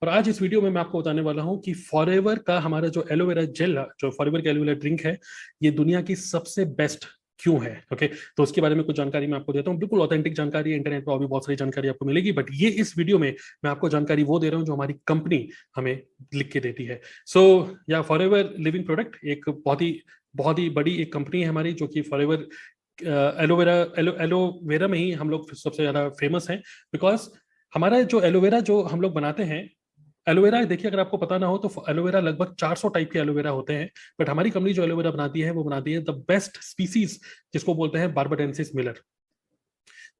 और आज इस वीडियो में मैं आपको बताने वाला हूं कि फॉरएवर का हमारा जो एलोवेरा जेल, जो फॉरएवर का एलोवेरा ड्रिंक है, ये दुनिया की सबसे बेस्ट क्यों है। ओके, तो उसके बारे में कुछ जानकारी मैं आपको देता हूं। बिल्कुल ऑथेंटिक जानकारी है, इंटरनेट पर और भी बहुत सारी जानकारी आपको मिलेगी, बट ये इस वीडियो में मैं आपको जानकारी वो दे रहा हूं जो हमारी कंपनी हमें लिख के देती है। सो या फॉरएवर लिविंग प्रोडक्ट एक बहुत ही बड़ी एक कंपनी है हमारी, जो कि फॉरएवर एलोवेरा एलोवेरा में ही हम लोग सबसे ज्यादा फेमस हैं। बिकॉज हमारा जो एलोवेरा जो हम लोग बनाते हैं, एलोवेरा देखिए, अगर आपको पता ना हो तो एलोवेरा लगभग 400 टाइप के एलोवेरा होते हैं, बट हमारी कंपनी जो एलोवेरा बनाती है वो बनाती है द बेस्ट स्पीसीज, जिसको बोलते हैं बार्बाडेंसिस मिलर।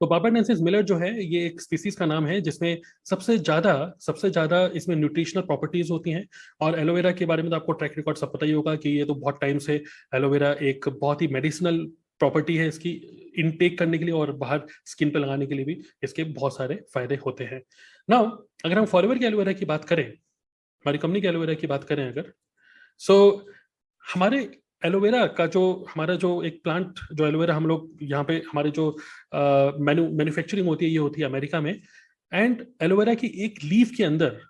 तो बार्बाडेंसिस मिलर जो है, ये एक स्पीसीज का नाम है जिसमें सबसे ज्यादा इसमें न्यूट्रिशनल प्रॉपर्टीज होती हैं। और एलोवेरा के बारे में तो आपको ट्रैक रिकॉर्ड सब पता ही होगा कि ये तो बहुत टाइम से एलोवेरा एक बहुत ही मेडिसिनल प्रॉपर्टी है इसकी, इनटेक करने के लिए और बाहर स्किन पे लगाने के लिए भी इसके बहुत सारे फायदे होते हैं। नाउ अगर हम फॉरएवर के एलोवेरा की बात करें, हमारी कंपनी के एलोवेरा की बात करें अगर, सो हमारे एलोवेरा का जो हमारा जो एक प्लांट, जो एलोवेरा हम लोग यहाँ पे हमारे जो मैन्युफैक्चरिंग होती है, ये होती है अमेरिका में। एंड एलोवेरा की एक लीफ के अंदर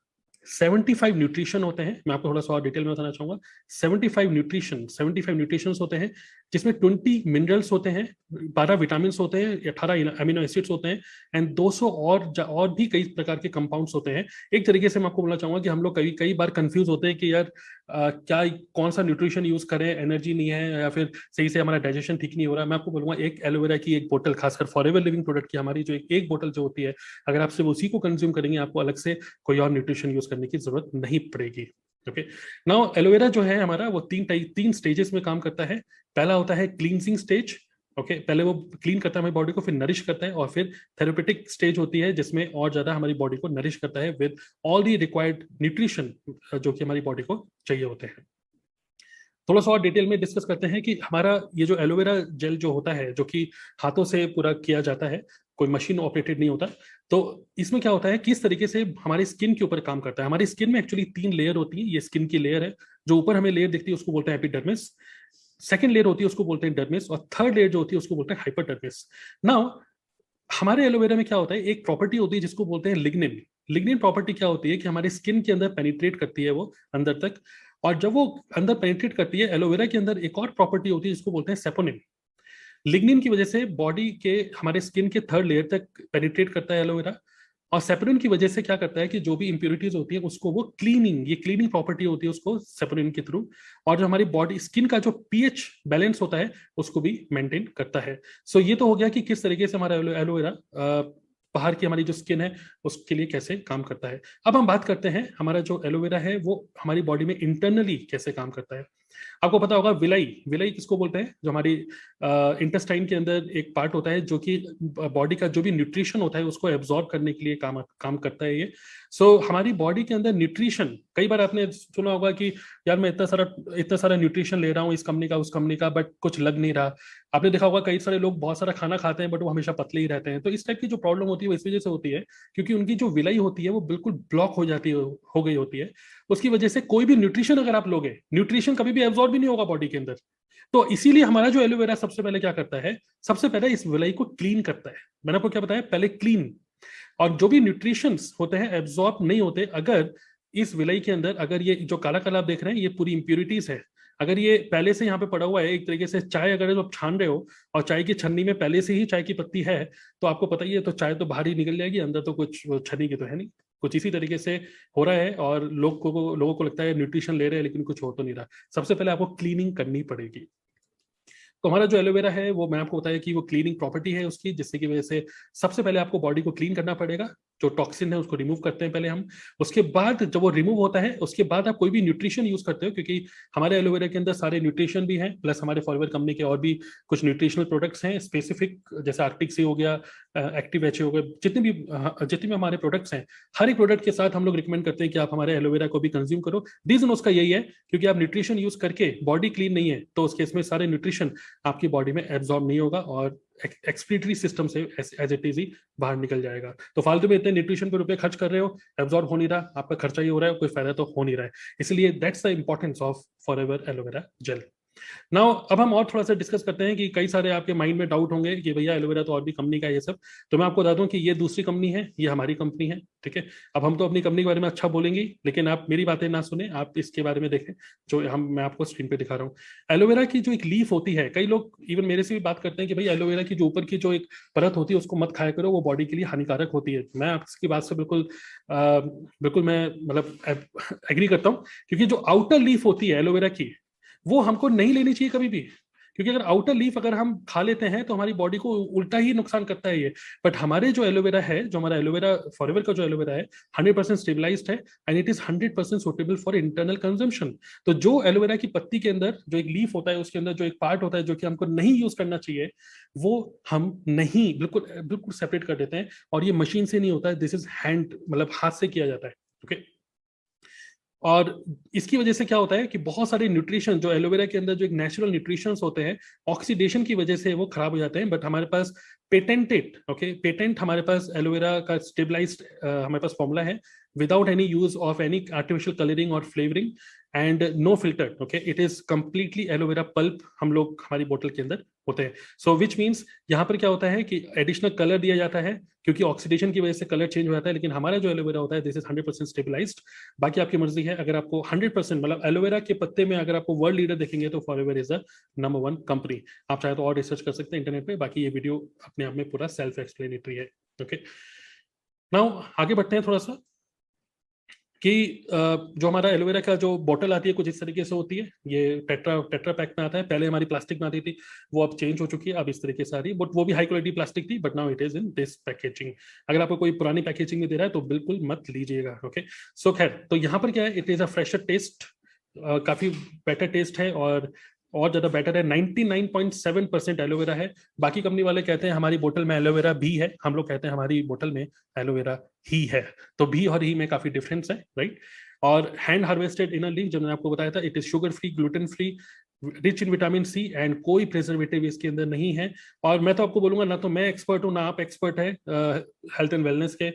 75 न्यूट्रिशन होते हैं। मैं आपको थोड़ा सा और डिटेल में बताना चाहूंगा। 75 न्यूट्रिशन होते हैं, जिसमें 20 मिनरल्स होते हैं, 12 विटामिन होते हैं, 18 अमीनो एसिड्स होते हैं, एंड 200 और भी कई प्रकार के कंपाउंड्स होते हैं। एक तरीके से मैं आपको बोलना चाहूंगा कि हम लोग कई कई बार कंफ्यूज होते हैं कि यार क्या कौन सा न्यूट्रिशन यूज करें, एनर्जी नहीं है या फिर सही से हमारा डाइजेशन ठीक नहीं हो रहा है। मैं आपको बोलूंगा, एक एलोवेरा की एक बोतल, खासकर फॉरएवर लिविंग प्रोडक्ट की हमारी जो एक बोतल जो होती है, अगर आप सिर्फ उसी को कंज्यूम करेंगे, आपको अलग से कोई और न्यूट्रिशन यूज करने की जरूरत नहीं पड़ेगी। ओके, नाउ एलोवेरा जो है हमारा, वो तीन स्टेजेस में काम करता है। पहला होता है क्लींसिंग स्टेज। ओके, पहले वो क्लीन करता है हमारी बॉडी को, फिर नरिश करता है, और फिर थेरेपेटिक स्टेज होती है जिसमें और ज्यादा हमारी बॉडी को नरिश करता है with all the required nutrition जो कि हमारी बॉडी को चाहिए होते हैं। थोड़ा सा और डिटेल में डिस्कस करते हैं कि हमारा ये जो एलोवेरा जेल जो होता है, जो कि हाथों से पूरा किया जाता है, कोई मशीन ऑपरेटेड नहीं होता। तो इसमें क्या होता है, किस तरीके से हमारी स्किन के ऊपर काम करता है। हमारी स्किन में एक्चुअली 3 लेयर होती है। ये स्किन की लेयर है, जो ऊपर हमें लेयर दिखती है उसको बोलते हैं एपिडर्मिस। सेकंड लेयर होती है उसको बोलते हैं डर्मिस, और थर्ड लेयर जो होती है उसको बोलते हैं हाइपरडर्मिस। नाउ हमारे एलोवेरा में क्या होता है, एक प्रॉपर्टी होती है जिसको बोलते हैं लिग्निन। लिग्निन प्रॉपर्टी क्या होती है कि हमारे स्किन के अंदर पेनिट्रेट करती है वो अंदर तक। और जब वो अंदर पेनिट्रेट करती है, एलोवेरा के अंदर एक और प्रॉपर्टी होती है जिसको बोलते हैं सेपोनिन। लिग्निन की वजह से बॉडी के हमारे स्किन के थर्ड लेयर तक पेनिट्रेट करता है एलोवेरा। और सेपोनिन की वजह से क्या करता है कि जो भी इंप्योरिटीज होती है उसको वो ये क्लीनिंग प्रॉपर्टी होती है उसको सेपोनिन के थ्रू। और जो हमारी बॉडी स्किन का जो पीएच बैलेंस होता है उसको भी मेंटेन करता है। सो ये तो हो गया कि किस तरीके से हमारा एलोवेरा बाहर की हमारी जो स्किन है उसके लिए कैसे काम करता है। अब हम बात करते हैं हमारा जो एलोवेरा है वो हमारी बॉडी में इंटरनली कैसे काम करता है। आपको पता होगा विलाई, विलाई किसको बोलते हैं, जो हमारी इंटेस्टाइन के अंदर एक पार्ट होता है जो कि बॉडी का जो भी न्यूट्रिशन होता है उसको एब्जॉर्ब करने के लिए काम काम करता है ये। सो हमारी बॉडी के अंदर न्यूट्रिशन, कई बार आपने सुना होगा कि यार मैं इतना सारा न्यूट्रिशन ले रहा हूँ इस कंपनी का उस कंपनी का, बट कुछ लग नहीं रहा। आपने देखा होगा कई सारे लोग बहुत सारा खाना खाते हैं बट वो हमेशा पतले ही रहते हैं। तो इस टाइप की जो प्रॉब्लम होती है वो इस वजह से होती है क्योंकि उनकी जो विलाई होती है वो बिल्कुल ब्लॉक हो गई होती है। उसकी वजह से कोई भी न्यूट्रिशन अगर आप लोगे, न्यूट्रिशन कभी भी एब्जॉर्ब भी नहीं होगा बॉडी के अंदर। तो इसीलिए हमारा जो एलोवेरा सबसे पहले क्या करता है, सबसे पहले इस विलाई को क्लीन करता है। मैंने आपको क्या बताया, पहले क्लीन। और जो भी न्यूट्रिशंस होते हैं एब्जॉर्ब नहीं होते अगर इस विलाई के अंदर, अगर ये जो काला काला आप देख रहे हैं ये पूरी इंप्योरिटीज है, अगर ये पहले से यहाँ पे पड़ा हुआ है, एक तरीके से चाय अगर आप छान रहे हो और चाय की छन्नी में पहले से ही चाय की पत्ती है, तो आपको पता ही है, तो चाय तो बाहर ही निकल जाएगी, अंदर तो कुछ छन्नी की तो है नहीं। कुछ इसी तरीके से हो रहा है और लोगों को लगता है न्यूट्रिशन ले रहे हैं लेकिन कुछ हो तो नहीं रहा। सबसे पहले आपको क्लीनिंग करनी पड़ेगी। तो हमारा जो एलोवेरा है वो मैंने आपको बताया कि वो क्लीनिंग प्रॉपर्टी है उसकी, जिससे की वजह से सबसे पहले आपको बॉडी को क्लीन करना पड़ेगा। जो टॉक्सिन है उसको रिमूव करते हैं पहले हम। उसके बाद जब वो रिमूव होता है उसके बाद आप कोई भी न्यूट्रिशन यूज करते हो, क्योंकि हमारे एलोवेरा के अंदर सारे न्यूट्रिशन भी हैं, प्लस हमारे फॉरएवर कंपनी के और भी कुछ न्यूट्रिशनल प्रोडक्ट्स हैं स्पेसिफिक, जैसे आर्टिक सी हो गया, एक्टिव एच हो गया, जितने भी हमारे प्रोडक्ट्स हैं, हर एक प्रोडक्ट के साथ हम लोग रिकमेंड करते हैं कि आप हमारे एलोवेरा को भी कंज्यूम करो। रीजन उसका यही है क्योंकि आप न्यूट्रिशन यूज करके बॉडी क्लीन नहीं है तो उस केस में सारे न्यूट्रिशन आपकी बॉडी में एब्जॉर्ब नहीं होगा और एक्सक्रीटरी सिस्टम से एज इट इज ही बाहर निकल जाएगा। तो फालतू में इतने न्यूट्रिशन पे रुपए खर्च कर रहे हो, एब्जॉर्ब हो नहीं रहा, आपका खर्चा ही हो रहा है, कोई फायदा तो हो नहीं रहा है। इसलिए that's the importance of forever aloe vera gel. Now अब हम और थोड़ा सा डिस्कस करते हैं कि कई सारे आपके माइंड में डाउट होंगे कि भैया एलोवेरा तो और भी कंपनी का है ये सब। तो मैं आपको बता दूं कि ये दूसरी कंपनी है, ये हमारी कंपनी है, ठीक है। अब हम तो अपनी कंपनी के बारे में अच्छा बोलेंगे, लेकिन आप मेरी बातें ना सुने, आप इसके बारे में देखें जो हम मैं आपको स्क्रीन पे दिखा रहा हूँ। एलोवेरा की जो एक लीफ होती है, कई लोग इवन मेरे से भी बात करते हैं कि भाई एलोवेरा की जो ऊपर की जो एक परत होती है उसको मत खाया करो, वो बॉडी के लिए हानिकारक होती है। मैं आपकी बात से बिल्कुल मैं मतलब एग्री करता हूँ, क्योंकि जो आउटर लीफ होती है एलोवेरा की, वो हमको नहीं लेनी चाहिए कभी भी। क्योंकि अगर आउटर लीफ अगर हम खा लेते हैं तो हमारी बॉडी को उल्टा ही नुकसान करता है ये। बट हमारे जो एलोवेरा है, जो हमारा एलोवेरा फॉरएवर का जो एलोवेरा है, 100% स्टेबलाइज्ड है, and it is 100% suitable for internal consumption. तो जो एलोवेरा की पत्ती के अंदर जो एक लीफ होता है, उसके अंदर जो एक पार्ट होता है जो कि हमको नहीं यूज करना चाहिए, वो हम नहीं बिल्कुल बिल्कुल सेपरेट कर देते हैं। और ये मशीन से नहीं होता है, दिस इज हैंड, मतलब हाथ से किया जाता है। ओके। और इसकी वजह से क्या होता है कि बहुत सारे न्यूट्रिशन जो एलोवेरा के अंदर जो एक नेचुरल न्यूट्रिशंस होते हैं, ऑक्सीडेशन की वजह से वो खराब हो जाते हैं। बट हमारे पास पेटेंटेड, ओके, पेटेंट हमारे पास एलोवेरा का स्टेबलाइज्ड हमारे पास फॉर्मूला है, without any use of any artificial colouring और flavouring, and no filter. Okay, it is completely aloe vera pulp हम लोग हमारी बोतल के अंदर होते हैं। सो विच मीन्स यहाँ पर क्या होता है कि एडिशनल कलर दिया जाता है, क्योंकि ऑक्सीडेशन की वजह से कलर चेंज हो जाता है, लेकिन हमारा जो एलोवेरा होता है दिस इज 100% स्टेबलाइज्ड। बाकी आपकी मर्जी है, अगर आपको 100% मतलब एलोवेरा के पत्ते में अगर आपको वर्ल्ड लीडर देखेंगे तो forever is a number 1 company. आप चाहे तो और रिसर्च कर सकते हैं इंटरनेट पे, बाकी ये वीडियो अपने आप में पूरा सेल्फ एक्सप्लेनेटरी है। ओके, नाउ आगे बढ़ते हैं थोड़ा सा कि जो हमारा एलोवेरा का जो बोतल आती है कुछ इस तरीके से होती है। ये टेट्रा टेट्रा पैक में आता है, पहले हमारी प्लास्टिक में आती थी, वो अब चेंज हो चुकी है, अब इस तरीके से आ रही है। बट वो भी हाई क्वालिटी प्लास्टिक थी, but now it is in this packaging. अगर आपको कोई पुरानी पैकेजिंग में दे रहा है तो बिल्कुल मत लीजिएगा। ओके, सो खैर, तो यहाँ पर क्या है, it is a fresher test, काफी बेटर टेस्ट है, और ज्यादा बेटर है। 99.7% एलोवेरा है। बाकी कंपनी वाले कहते हैं हमारी बोतल में एलोवेरा भी है, हम लोग कहते हैं हमारी बोतल में एलोवेरा ही है। तो भी और ही में काफी डिफरेंस है, राइट। और हैंड हार्वेस्टेड इनर लीफ, जो मैंने आपको बताया था, it is sugar free, gluten free, rich in vitamin C, and कोई प्रिजर्वेटिव इसके अंदर नहीं है। और मैं तो आपको बोलूंगा, ना तो मैं एक्सपर्ट हूँ ना आप एक्सपर्ट है हेल्थ एंड वेलनेस के।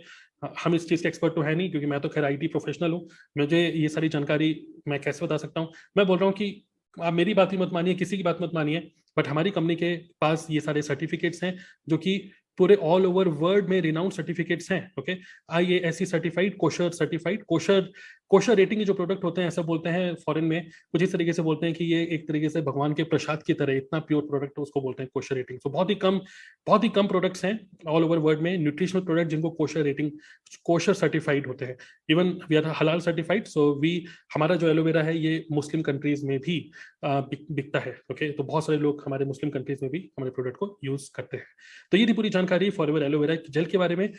हम इस चीज के एक्सपर्ट तो है नहीं, क्योंकि मैं तो खैर आईटी प्रोफेशनल हूँ, मुझे ये सारी जानकारी मैं कैसे बता सकता हूँ। मैं बोल रहा हूँ कि आप मेरी बात ही मत मानिए, किसी की बात मत मानिए, बट हमारी कंपनी के पास ये सारे सर्टिफिकेट्स हैं जो कि पूरे ऑल ओवर वर्ल्ड में रिनाउंड सर्टिफिकेट्स हैं। Okay, IASC certified, kosher certified. Kosher kosher rating के जो प्रोडक्ट होते हैं, ऐसा बोलते हैं फॉरेन में, कुछ इस तरीके से बोलते हैं कि ये एक तरीके से भगवान के प्रसाद की तरह, इतना प्योर प्रोडक्ट उसको बोलते हैं कोशर रेटिंग। तो बहुत ही कम प्रोडक्ट्स हैं ऑल ओवर वर्ल्ड में, न्यूट्रिशनल प्रोडक्ट जिनको कोशर रेटिंग, कोशर सर्टिफाइड होते हैं। इवन वी आर हलाल सर्टिफाइड। सो वी, हमारा जो एलोवेरा है ये मुस्लिम कंट्रीज में भी बिकता है। ओके, तो बहुत सारे लोग हमारे मुस्लिम कंट्रीज में भी हमारे प्रोडक्ट को यूज करते हैं। तो ये थी पूरी जानकारी फॉरएवर एलोवेरा जेल के बारे में।